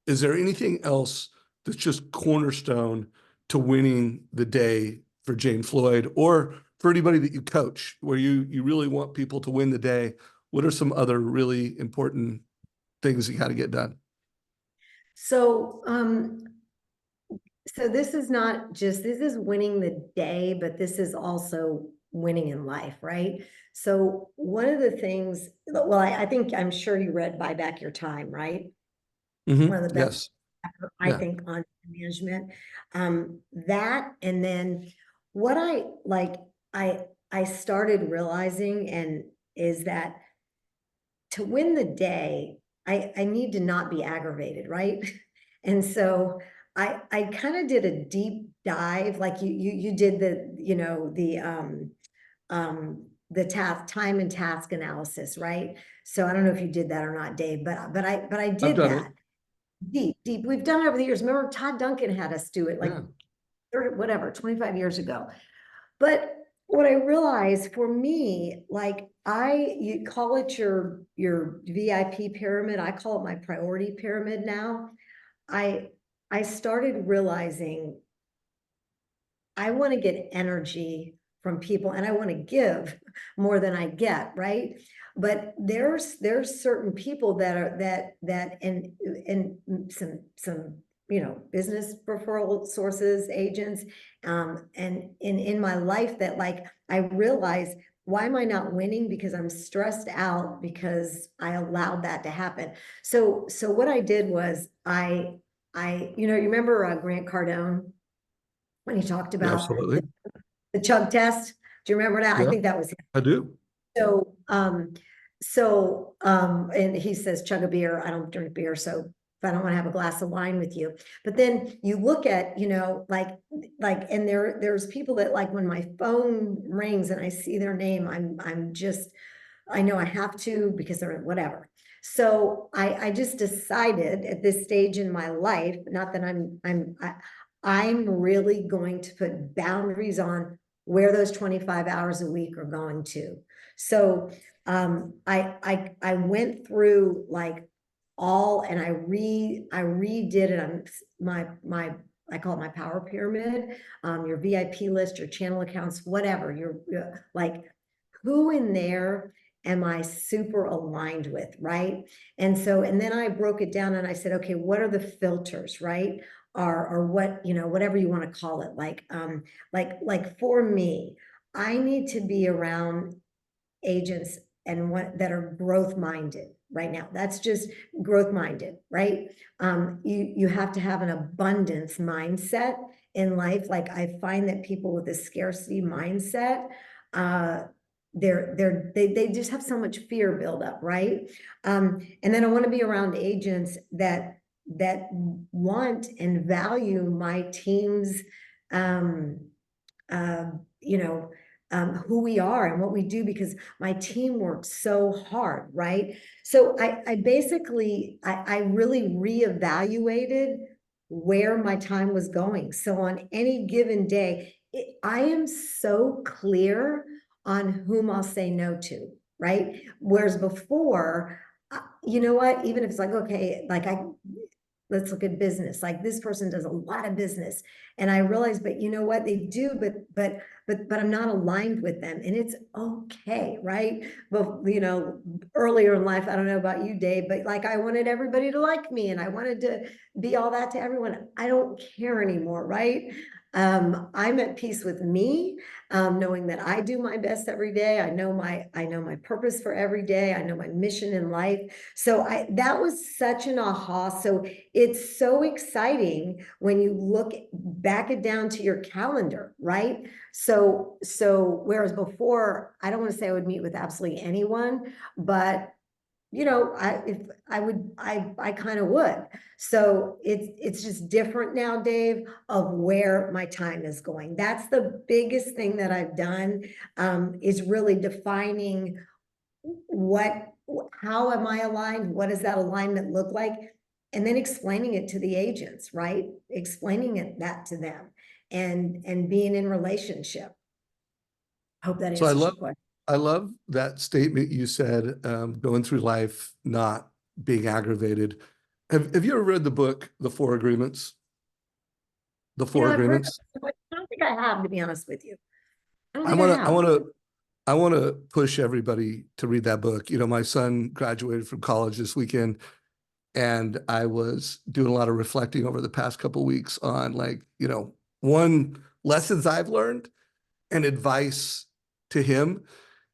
Is there anything else that's just cornerstone to winning the day for Jane Floyd or for anybody that you coach, where you really want people to win the day? What are some other really important things you got to get done? So, so this is not just, this is winning the day, but this is also winning in life, right? So one of the things, well, I think, I'm sure you read Buy Back Your Time, right? One of the best, Yes. I Yeah. think, on management. That, and then what I started realizing and is that to win the day, I need to not be aggravated, right? And so I kind of did a deep dive, like you did the task, time and task analysis, right? So I don't know if you did that or not, Dave, but I I've did done it. that deep. We've done it over the years. Remember, Todd Duncan had us do it like Yeah. 30, whatever, 25 years ago. But what I realized for me, like you call it your VIP pyramid. I call it my priority pyramid now. I I started realizing I want to get energy from people and I want to give more than I get, right? But there's certain people that are that and some business referral sources, agents, and in my life that like I realize, why am I not winning? Because I'm stressed out because I allowed that to happen. So what I did was you remember Grant Cardone when he talked about Absolutely. the chug test. Do you remember that? I Yeah, think that was him. I do. So, and he says, chug a beer. I don't drink beer. So if I don't want to have a glass of wine with you, but then you look at, and there's people that like when my phone rings and I see their name, I know I have to because they're whatever. So I just decided at this stage in my life, not that I'm really going to put boundaries on where those 25 hours a week are going to. So I went through like and I redid it on my I call it my power pyramid, your VIP list, your channel accounts, whatever, your like who in there am I super aligned with, right? And then I broke it down and I said, okay, what are the filters, right? Or what, whatever you want to call it. Like for me, I need to be around agents and what that are growth minded right now. That's just growth minded, right? You have to have an abundance mindset in life. Like I find that people with a scarcity mindset, they just have so much fear build up, right? And then I want to be around agents that want and value my team's uh, you know who we are and what we do, because my team works so hard, right? So I basically really reevaluated where my time was going. So on any given day, I am so clear on whom I'll say no to, right? Whereas before, you know what, even if it's like, okay, like let's look at business. Like this person does a lot of business. And I realize, but you know what they do, but I'm not aligned with them, and it's okay, right? But earlier in life, I don't know about you, Dave, but like I wanted everybody to like me and I wanted to be all that to everyone. I don't care anymore, right? I'm at peace with me, knowing that I do my best every day. I know my purpose for every day. I know my mission in life. So that was such an aha. So it's so exciting when you look back it down to your calendar, right? So whereas before, I don't want to say I would meet with absolutely anyone, but I kind of would. So it's just different now, Dave, of where my time is going. That's the biggest thing that I've done, is really defining how am I aligned? What does that alignment look like? And then explaining it to the agents, right? Explaining that to them and being in relationship. Hope that So answers your question. I love that statement you said, going through life, not being aggravated. Have you ever read the book, The Four Agreements? The Four I've read, Agreements? I don't think I have, to be honest with you. I don't I think I want to, I have. want to, I want to push everybody to read that book. My son graduated from college this weekend, and I was doing a lot of reflecting over the past couple of weeks on one, lessons I've learned and advice to him.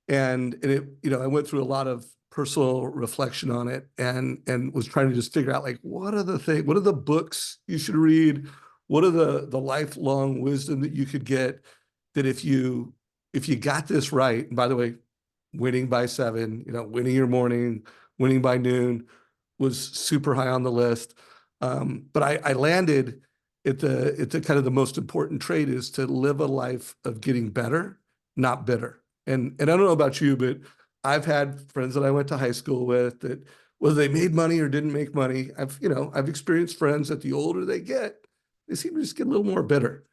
And it, I went through a lot of personal reflection on it, and was trying to just figure out, like, what are the books you should read? What are the lifelong wisdom that you could get, that if you got this right, and by the way, winning by 7, winning your morning, winning by noon was super high on the list. But I landed at the kind of the most important trait is to live a life of getting better, not bitter. And I don't know about you, but I've had friends that I went to high school with that, whether they made money or didn't make money, I've experienced friends that the older they get, they seem to just get a little more bitter.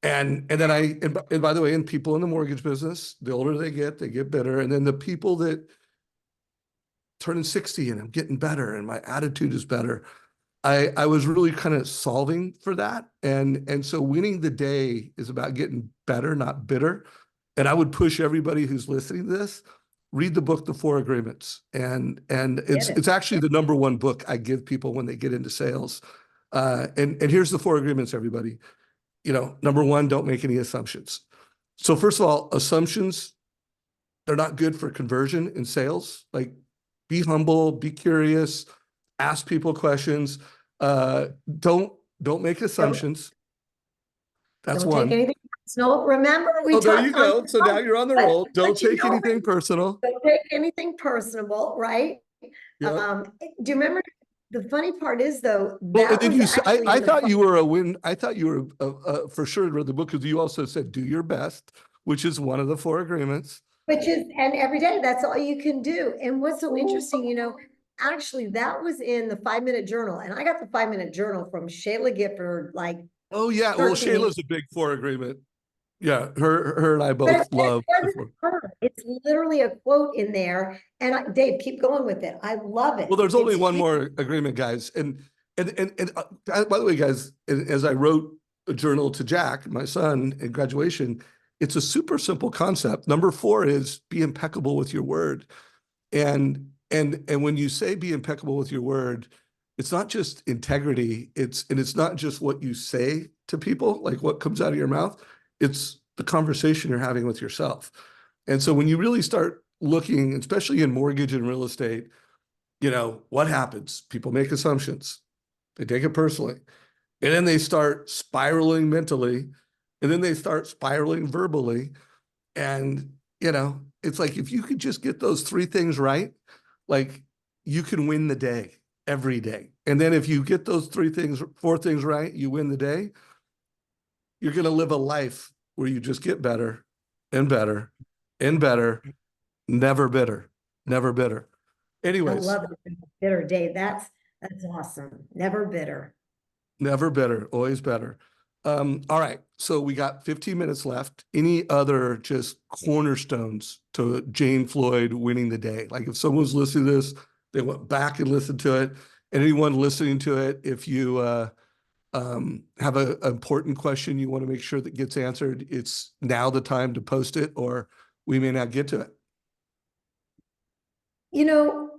And then and by the way, and people in the mortgage business, the older they get bitter. And then the people that turning 60 and I'm getting better and my attitude is better. I was really kind of solving for that. And so winning the day is about getting better, not bitter. And I would push everybody who's listening to this, read the book, The Four Agreements. And it's actually the number one book I give people when they get into sales. And here's the Four Agreements, everybody. Number one, don't make any assumptions. So first of all, assumptions, they're not good for conversion in sales. Like, be humble, be curious, ask people questions. Don't make assumptions. That's Don't one. take anything personal. Remember, we There talked you go. So now you're on the roll. Don't take anything personal. Don't take anything personal, right? Yeah. Do you remember? The funny part is, though, Well, and that then was actually I thought you were a win. I thought you were for sure read the book, because you also said do your best, which is one of the Four Agreements. which is, and every day, that's all you can do. And what's so interesting, actually, that was in the 5-minute journal, and I got the 5-minute journal from Shayla Gifford, like Oh yeah, well 13 years. Shayla's a big four agreement. Yeah, her and I But both it love the wasn't four. her. It's literally a quote in there. And Dave, keep going with it. I love Well, it. there's only It's one huge. more agreement, guys. By the way, guys, as I wrote a journal to Jack, my son, in graduation, it's a super simple concept. Number four is be impeccable with your word. And when you say be impeccable with your word, it's not just integrity, it's not just what you say to people, like what comes out of your mouth, it's the conversation you're having with yourself. And so when you really start looking, especially in mortgage and real estate, what happens? People make assumptions. They take it personally. And then they start spiraling mentally. And then they start spiraling verbally. And, it's like if you could just get those three things right, like you can win the day every day. And then if you get those four things right, you win the day. You're going to live a life where you just get better and better and better, never bitter, never bitter. I Anyways, love it. Bitter Dave. That's awesome. Never bitter. never bitter, always better. All right. So we got 15 minutes left. Any other just cornerstones to Jane Floyd winning the day? Like if someone's listening to this, they went back and listened to it. And anyone listening to it, if you have an important question you want to make sure that gets answered, it's now the time to post it, or we may not get to it. You know,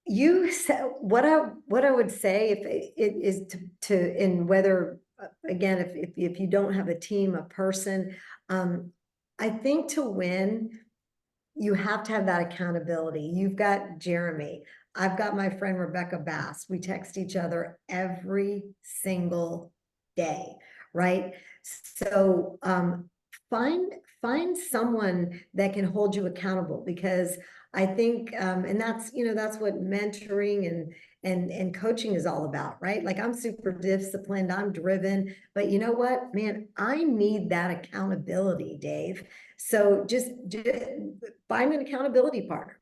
you said what I would say if it is to in whether again if you don't have a team, a person, I think to win you have to have that accountability. You've got Jeremy. I've got my friend Rebecca Bass. We text each other every single day, right? So find someone that can hold you accountable, because I think and that's what mentoring and coaching is all about, right? Like I'm super disciplined, I'm driven, but you know what, man, I need that accountability, Dave. So just find an accountability partner.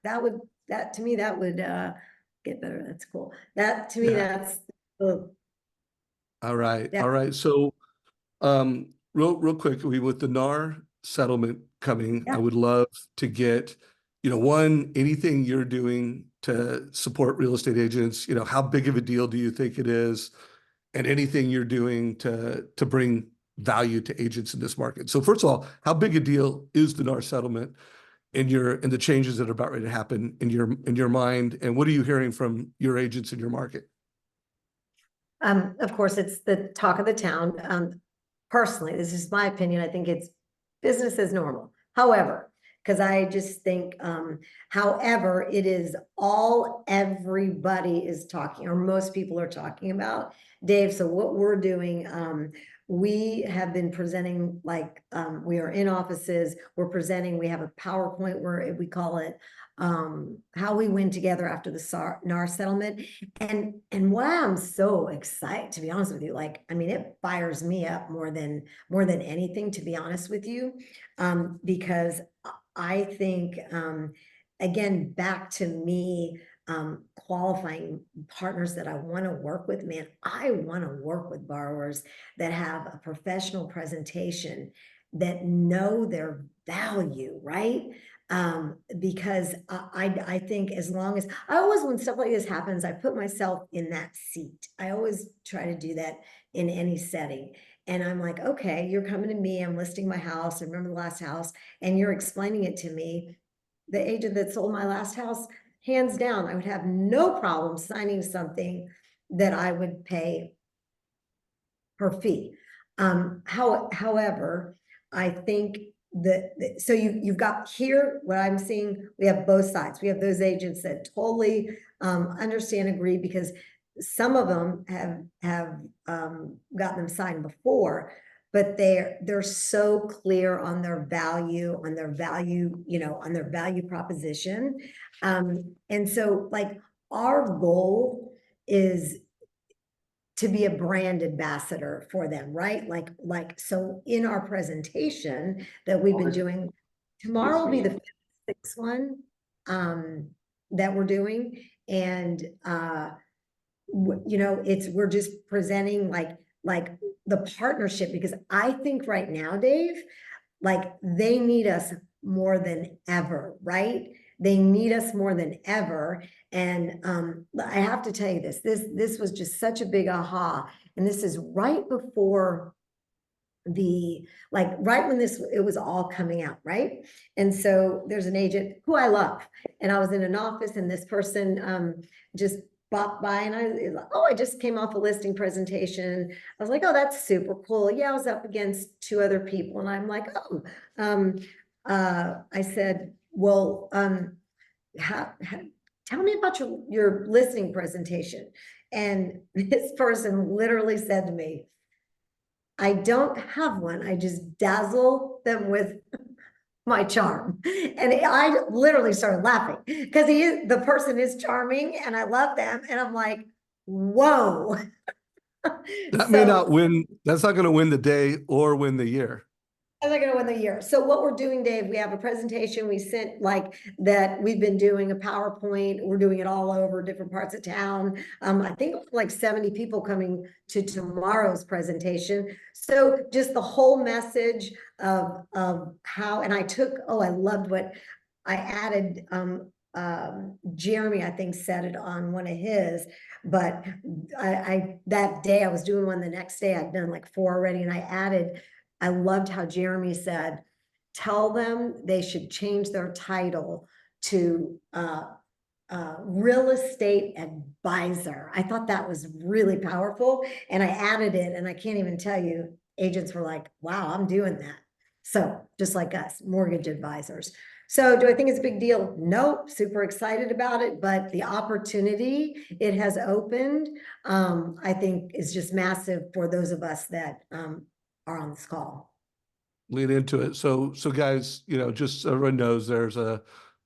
That to me, that would get better. That's cool. That to me, Yeah. that's oh, All right. that All right. So real quickly, with the NAR settlement coming, I yeah. would love to get, one, anything you're doing to support real estate agents. How big of a deal do you think it is? And anything you're doing to bring value to agents in this market. So first of all, how big a deal is the NAR settlement in the changes that are about ready to happen in your mind? And what are you hearing from your agents in your market? Of course, it's the talk of the town. Personally, this is my opinion. I think it's business as normal. However, because I just think, however, it is all everybody is talking, or most people are talking about, Dave. So what we're doing, we have been presenting, like we are in offices, we're presenting, we have a PowerPoint where we call it how we win together after the NAR settlement. And why I'm so excited, to be honest with you, like, I mean, it fires me up more than anything, to be honest with you, because I think, again, back to me, qualifying partners that I want to work with, man, I want to work with borrowers that have a professional presentation, that know their value, right? Because I think as long as I always, when stuff like this happens, I put myself in that seat. I always try to do that in any setting. And I'm like, okay, you're coming to me, I'm listing my house. I remember the last house, and you're explaining it to me. The agent that sold my last house, hands down, I would have no problem signing something that I would pay her fee. However, I think that so you've got here what I'm seeing. We have both sides. We have those agents that totally understand, agree, because some of them have gotten them signed before, but they're so clear on their value, on their value proposition, and so like our goal is to be a brand ambassador for them, right? Like so in our presentation that we've been doing, tomorrow will be the sixth one that we're doing. And you know, we're just presenting like the partnership, because I think right now, Dave, like they need us more than ever, right? They need us more than ever. And I have to tell you this was just such a big aha. And this is right before right when it was all coming out, right? And so there's an agent who I love, and I was in an office, and this person just popped by, and I just came off a listing presentation. I was like, oh, that's super cool. Yeah, I was up against two other people, and I'm like, oh, I said, well, tell me about your listing presentation. And this person literally said to me, I don't have one. I just dazzle them with my charm. And I literally started laughing because the person is charming and I love them. And I'm like, whoa. That may So not win. That's not going to win the day or win the year. I'm not gonna win the year. So what we're doing, Dave, we have a presentation we sent like that. We've been doing a PowerPoint. We're doing it all over different parts of town. I think like 70 people coming to tomorrow's presentation. So just the whole message of how, and I loved what I added. Jeremy, I think, said it on one of his, but I that day I was doing one the next day. I'd done like 4 already, and I loved how Jeremy said, tell them they should change their title to real estate advisor. I thought that was really powerful, and I added it, and I can't even tell you, agents were like, wow, I'm doing that. So just like us, mortgage advisors. So do I think it's a big deal? Nope, super excited about it, but the opportunity it has opened, I think is just massive for those of us that are on this call. Lean into it. So guys, just so everyone knows, there's a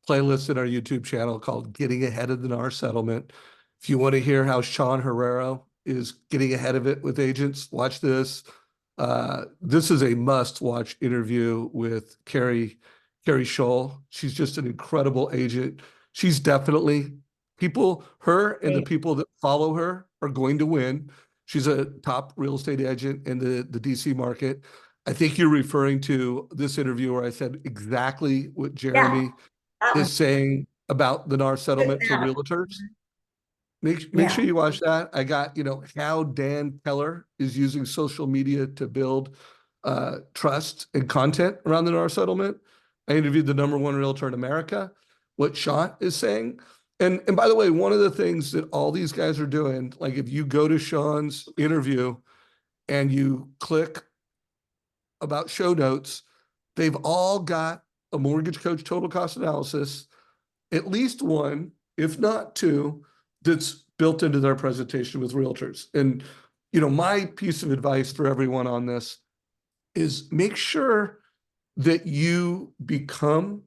playlist in our YouTube channel called Getting Ahead of the NAR Settlement. If you want to hear how Sean Herrero is getting ahead of it with agents, watch this. This is a must-watch interview with Carrie Scholl. She's just an incredible agent. She's definitely her and the people that follow her are going to win. She's a top real estate agent in the DC market. I think you're referring to this interview where I said exactly what Jeremy is saying about the NAR settlement for realtors. Make sure you watch that. I got, how Dan Keller is using social media to build trust and content around the NAR settlement. I interviewed the #1 realtor in America, what Sean is saying. And by the way, one of the things that all these guys are doing, like if you go to Sean's interview and you click about show notes, they've all got a mortgage coach total cost analysis, at least one, if not two, that's built into their presentation with realtors. And, my piece of advice for everyone on this is make sure that you become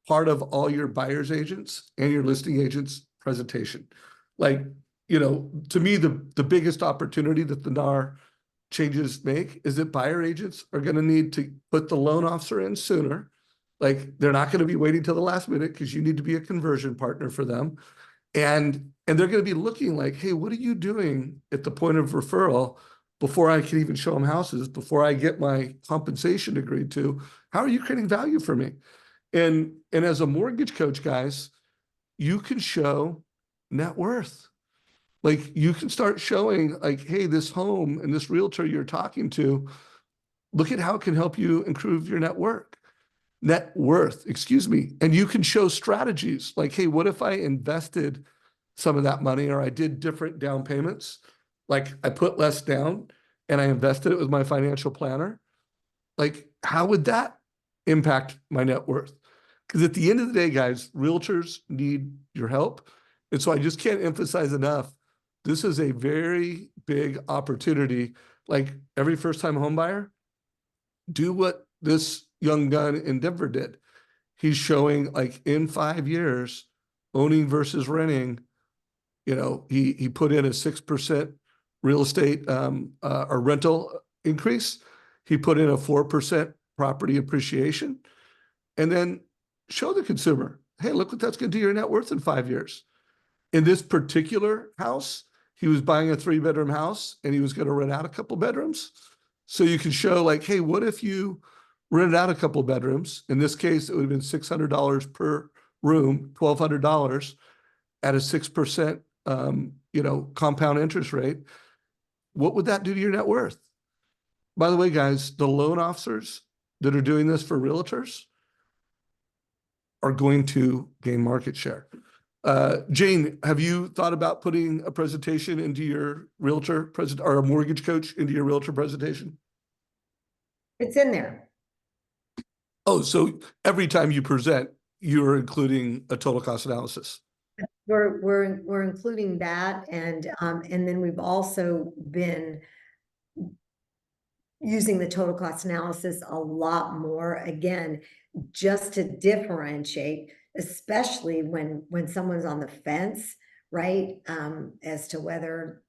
part of all your buyer's agents and your listing agents presentation. Like, to me, the biggest opportunity that the NAR changes make is that buyer agents are going to need to put the loan officer in sooner. Like they're not going to be waiting till the last minute because you need to be a conversion partner for them. And they're going to be looking like, hey, what are you doing at the point of referral before I can even show them houses, before I get my compensation agreed to? How are you creating value for me? And as a mortgage coach, guys, you can show net worth. Like you can start showing like, hey, this home and this realtor you're talking to, look at how it can help you improve your net worth, excuse me. And you can show strategies like, hey, what if I invested some of that money or I did different down payments? Like I put less down and I invested it with my financial planner. Like how would that impact my net worth? Because at the end of the day, guys, realtors need your help. And so I just can't emphasize enough, this is a very big opportunity. Like every first-time home buyer, do what this young gun in Denver did. He's showing like in 5 years, owning versus renting, he put in a 6% real estate or rental increase. He put in a 4% property appreciation, and then show the consumer, hey, look what that's going to do your net worth in 5 years. In this particular house, he was buying a 3-bedroom house and he was going to rent out a couple bedrooms. So you can show like, hey, what if you rented out a couple bedrooms? In this case, it would have been $600 per room, $1,200 at a 6%, compound interest rate. What would that do to your net worth? By the way, guys, the loan officers that are doing this for realtors are going to gain market share. Jane, have you thought about putting a presentation into your realtor present or a mortgage coach into your realtor presentation? It's in there. Oh, so every time you present, you're including a total cost analysis. We're including that, and then we've also been using the total cost analysis a lot more, again, just to differentiate, especially when someone's on the fence, right? As to whether,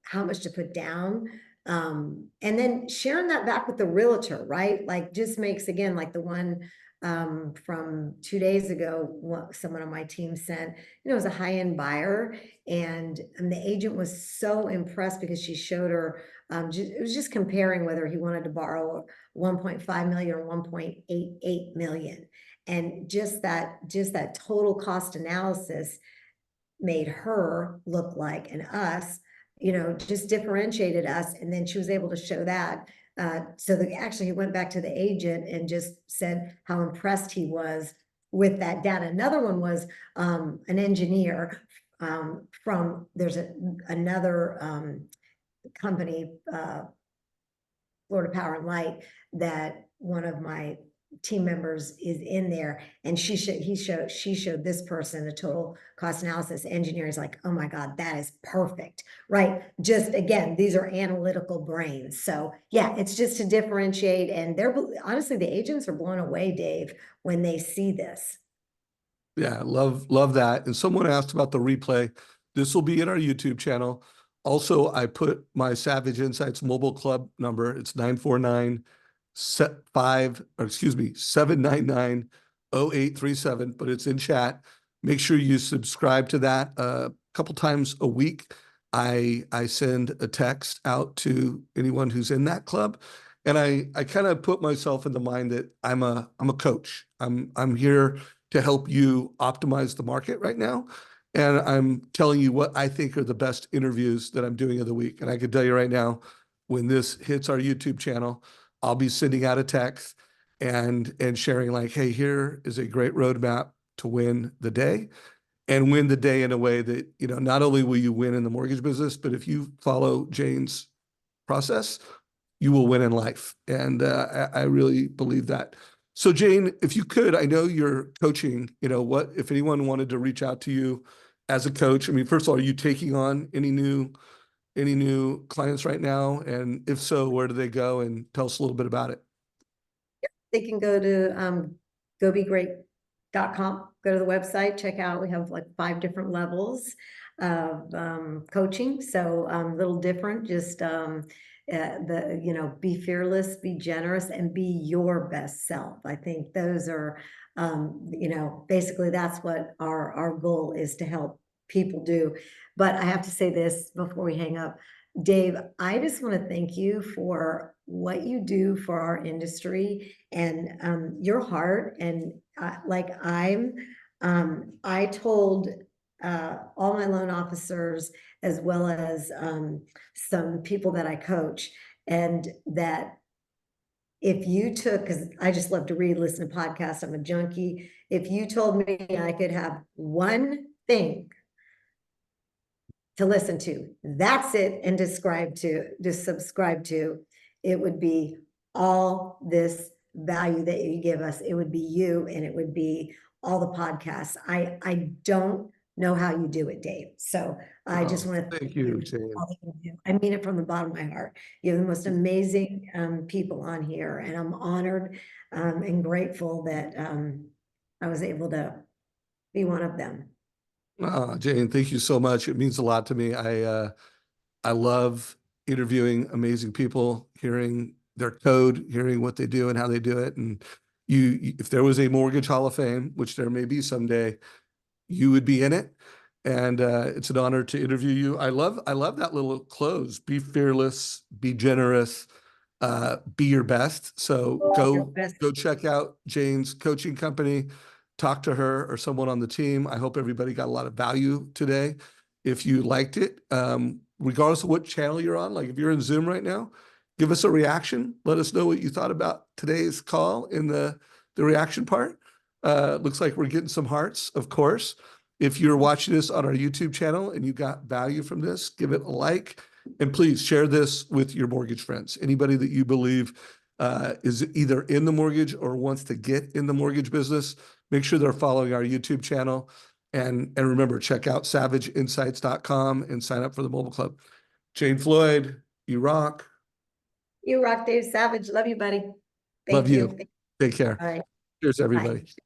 how much to put down. And then sharing that back with the realtor, right? Like just makes, again, like the one from 2 days ago, someone on my team sent, it was a high-end buyer, and the agent was so impressed because she showed her, it was just comparing whether he wanted to borrow 1.5 million or 1.88 million. And just that total cost analysis made her look like, and us, just differentiated us. And then she was able to show that. So actually he went back to the agent and just said how impressed he was with that data. Another one was an engineer there's another company, Florida Power and Light, that one of my team members is in there, and she showed this person a total cost analysis. Engineer is like, oh my God, that is perfect, right? Just again, these are analytical brains. So yeah, it's just to differentiate, and honestly, the agents are blown away, Dave, when they see this. Yeah, love that. And someone asked about the replay. This will be in our YouTube channel. Also, I put my Savage Insights mobile club number. It's 799-0837, but it's in chat. Make sure you subscribe to that a couple times a week. I send a text out to anyone who's in that club. And I kind of put myself in the mind that I'm a coach. I'm here to help you optimize the market right now. And I'm telling you what I think are the best interviews that I'm doing of the week. And I can tell you right now, when this hits our YouTube channel, I'll be sending out a text and sharing like, hey, here is a great roadmap to win the day, and win the day in a way that, not only will you win in the mortgage business, but if you follow Jane's process, you will win in life. And I really believe that. So Jane, if you could, I know you're coaching, what, if anyone wanted to reach out to you as a coach, I mean, first of all, are you taking on any new clients right now? And if so, where do they go? And tell us a little bit about it. They can go to gobegreat.com, go to the website, check out, we have like 5 different levels of coaching. So a little different, just be fearless, be generous, and be your best self. I think those are, basically that's what our goal is to help people do. But I have to say this before we hang up, Dave, I just want to thank you for what you do for our industry, and your heart. And I told all my loan officers, as well as some people that I coach, and that if you took, because I just love to read, listen to podcasts, I'm a junkie. If you told me I could have one thing to listen to, that's it, and subscribe to, it would be all this value that you give us. It would be you, and it would be all the podcasts. I don't know how you do it, Dave. So I just want to thank you, Jane. I mean it from the bottom of my heart. You have the most amazing people on here, and I'm honored and grateful that I was able to be one of them. Jane, thank you so much. It means a lot to me. I love interviewing amazing people, hearing their code, hearing what they do and how they do it. And if there was a mortgage hall of fame, which there may be someday, you would be in it. And it's an honor to interview you. I love that little close. Be fearless, be generous, be your best. So go check out Jane's coaching company, talk to her or someone on the team. I hope everybody got a lot of value today. If you liked it, regardless of what channel you're on, like if you're in Zoom right now, give us a reaction. Let us know what you thought about today's call in the reaction part. Looks like we're getting some hearts, of course. If you're watching this on our YouTube channel and you got value from this, give it a like. And please share this with your mortgage friends. Anybody that you believe is either in the mortgage or wants to get in the mortgage business, make sure they're following our YouTube channel. And remember, check out savageinsights.com and sign up for the mobile club. Jane Floyd, you rock. You rock, Dave Savage. Love you, buddy. Love you. Take care. All right. Cheers, everybody. Bye.